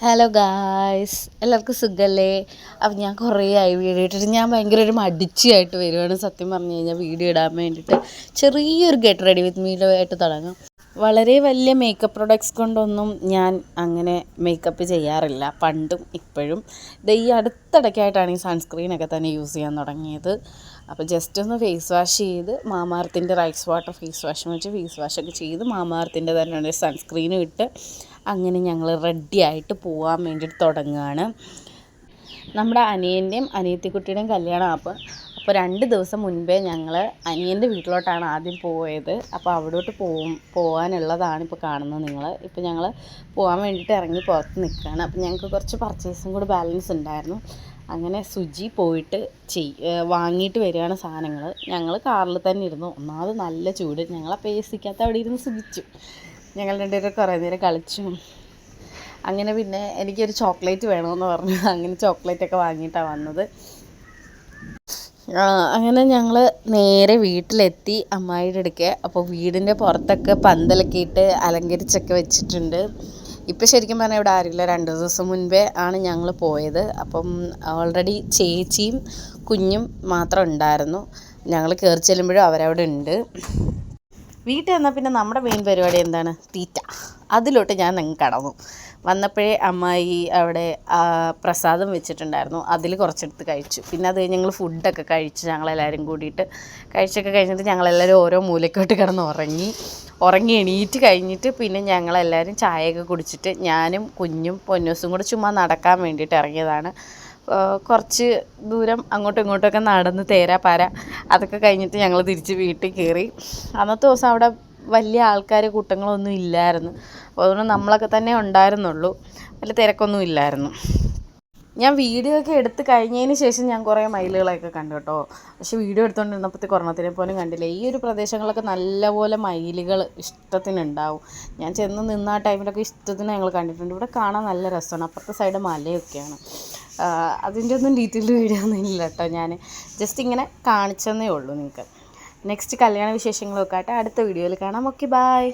Hello guys, എല്ലാവർക്കും സുഖമല്ലേ? അപ്പം ഞാൻ കുറേ ആയി വീഡിയോ ഇട്ടിട്ട് ഞാൻ ഭയങ്കര ഒരു മടിച്ചിയായിട്ട് വരുവാണ്. സത്യം പറഞ്ഞു കഴിഞ്ഞാൽ വീഡിയോ ഇടാൻ വേണ്ടിയിട്ട് ചെറിയൊരു ഗെറ്റ് റെഡി വിത്ത് മീലോ ആയിട്ട് തുടങ്ങാം. വളരെ വലിയ മേക്കപ്പ് പ്രൊഡക്ട്സ് കൊണ്ടൊന്നും ഞാൻ അങ്ങനെ മേക്കപ്പ് ചെയ്യാറില്ല, പണ്ടും ഇപ്പോഴും. ഈ അടുത്തിടയ്ക്കായിട്ടാണ് ഈ സൺസ്ക്രീനൊക്കെ തന്നെ യൂസ് ചെയ്യാൻ തുടങ്ങിയത്. അപ്പോൾ ജസ്റ്റ് ഒന്ന് ഫേസ് വാഷ് ചെയ്ത് മാമാർത്തിൻ്റെ റൈസ് വാട്ടർ ഫേസ് വാഷ് വെച്ച് ഫേസ് വാഷൊക്കെ ചെയ്ത് മാമാർത്തിൻ്റെ തന്നെ ഒരു സൺസ്ക്രീനും ഇട്ട് അങ്ങനെ ഞങ്ങൾ റെഡി ആയിട്ട് പോകാൻ വേണ്ടിയിട്ട് തുടങ്ങുകയാണ്. നമ്മുടെ അനിയൻ്റെയും അനിയത്തിക്കുട്ടിയുടെയും കല്യാണം. അപ്പോൾ 2 ദിവസം മുൻപേ ഞങ്ങൾ അനിയൻ്റെ വീട്ടിലോട്ടാണ് ആദ്യം പോയത്. അപ്പോൾ അവിടോട്ട് പോകാനുള്ളതാണ് ഇപ്പോൾ കാണുന്നത് നിങ്ങൾ. ഇപ്പോൾ ഞങ്ങൾ പോകാൻ വേണ്ടിയിട്ട് ഇറങ്ങി പുറത്ത് നിൽക്കുകയാണ്. അപ്പോൾ ഞങ്ങൾക്ക് കുറച്ച് പർച്ചേസും കൂടി ബാലൻസ് ഉണ്ടായിരുന്നു. അങ്ങനെ സുജി പോയിട്ട് വാങ്ങിയിട്ട് വരികയാണ് സാധനങ്ങൾ. ഞങ്ങൾ കാറിൽ തന്നെ ഇരുന്നു. ഒന്നാമത് നല്ല ചൂട്. ഞങ്ങളപ്പോൾ ഏസിക്കകത്ത് അവിടെ ഇരുന്ന് സുഖിച്ചു. ഞങ്ങൾ രണ്ടുപേരും കുറേ നേരം കളിച്ചു. അങ്ങനെ പിന്നെ എനിക്കൊരു ചോക്ലേറ്റ് വേണമെന്ന് പറഞ്ഞു. അങ്ങനെ ചോക്ലേറ്റൊക്കെ വാങ്ങിയിട്ടാണ് വന്നത്. അങ്ങനെ ഞങ്ങൾ നേരെ വീട്ടിലെത്തി അമ്മായിയുടെ അടുക്കെ. അപ്പോൾ വീടിൻ്റെ പുറത്തൊക്കെ പന്തലൊക്കെ ഇട്ട് അലങ്കരിച്ചൊക്കെ വെച്ചിട്ടുണ്ട്. ഇപ്പം ശരിക്കും പറഞ്ഞാൽ ഇവിടെ ആരുമില്ല. 2 ദിവസം മുൻപേ ആണ് ഞങ്ങൾ പോയത്. അപ്പം ഓൾറെഡി ചേച്ചിയും കുഞ്ഞും മാത്രം ഉണ്ടായിരുന്നു. ഞങ്ങൾ കയറി ചെല്ലുമ്പോഴും അവരവിടെ ഉണ്ട്. വീട്ടിൽ വന്നാൽ പിന്നെ നമ്മുടെ മെയിൻ പരിപാടി എന്താണ്? തീറ്റ. അതിലോട്ട് ഞാൻ അങ്ങ് കടന്നു. വന്നപ്പോഴേ അമ്മായി അവിടെ പ്രസാദം വെച്ചിട്ടുണ്ടായിരുന്നു. അതിൽ കുറച്ചെടുത്ത് കഴിച്ചു. പിന്നെ അത് കഴിഞ്ഞ് ഞങ്ങൾ ഫുഡൊക്കെ കഴിച്ചു. ഞങ്ങളെല്ലാവരും കൂടിയിട്ട് കഴിച്ചൊക്കെ കഴിഞ്ഞിട്ട് ഞങ്ങളെല്ലാവരും ഓരോ മൂലക്കോട്ട് കിടന്ന് ഉറങ്ങി എണീറ്റ് കഴിഞ്ഞിട്ട് പിന്നെ ഞങ്ങളെല്ലാവരും ചായയൊക്കെ കുടിച്ചിട്ട് ഞാനും കുഞ്ഞും പൊന്നൂസും കൂടെ ചുമ്മാ നടക്കാൻ വേണ്ടിയിട്ട് ഇറങ്ങിയതാണ്. കുറച്ച് ദൂരം അങ്ങോട്ടും ഇങ്ങോട്ടുമൊക്കെ നടന്ന് തേരാപ്പാര അതൊക്കെ കഴിഞ്ഞിട്ട് ഞങ്ങൾ തിരിച്ച് വീട്ടിൽ കയറി. അന്നത്തെ ദിവസം അവിടെ വലിയ ആൾക്കാർ കൂട്ടങ്ങളൊന്നും ഇല്ലായിരുന്നു. അപ്പോൾ അതുകൊണ്ട് നമ്മളൊക്കെ തന്നെ ഉണ്ടായിരുന്നുള്ളൂ. വലിയ തിരക്കൊന്നും ഇല്ലായിരുന്നു. ഞാൻ വീഡിയോ ഒക്കെ എടുത്ത് കഴിഞ്ഞതിന് ശേഷം ഞാൻ കുറേ മയിലുകളെയൊക്കെ കണ്ടു കേട്ടോ. പക്ഷേ വീഡിയോ എടുത്തുകൊണ്ടിരുന്നപ്പോഴത്തെ കൊറോണത്തിനെ പോലും കണ്ടില്ല. ഈ ഒരു പ്രദേശങ്ങളൊക്കെ നല്ലപോലെ മയിലുകൾ ഇഷ്ടത്തിനുണ്ടാവും. ഞാൻ ചെന്ന് നിന്ന ആ ടൈമിലൊക്കെ ഇഷ്ടത്തിന് ഞങ്ങൾ കണ്ടിട്ടുണ്ട്. ഇവിടെ കാണാൻ നല്ല രസമാണ്. അപ്പുറത്തെ സൈഡ് മലയൊക്കെയാണ്. അതിൻ്റെ ഒന്നും ഡീറ്റെയിൽഡ് വീഡിയോ ഒന്നും ഇല്ല കേട്ടോ. ഞാൻ ജസ്റ്റ് ഇങ്ങനെ കാണിച്ചെന്നേ ഉള്ളൂ നിങ്ങൾക്ക്. നെക്സ്റ്റ് കല്യാണ വിശേഷങ്ങളൊക്കെ ആയിട്ട് അടുത്ത വീഡിയോയിൽ കാണാം. Okay, by.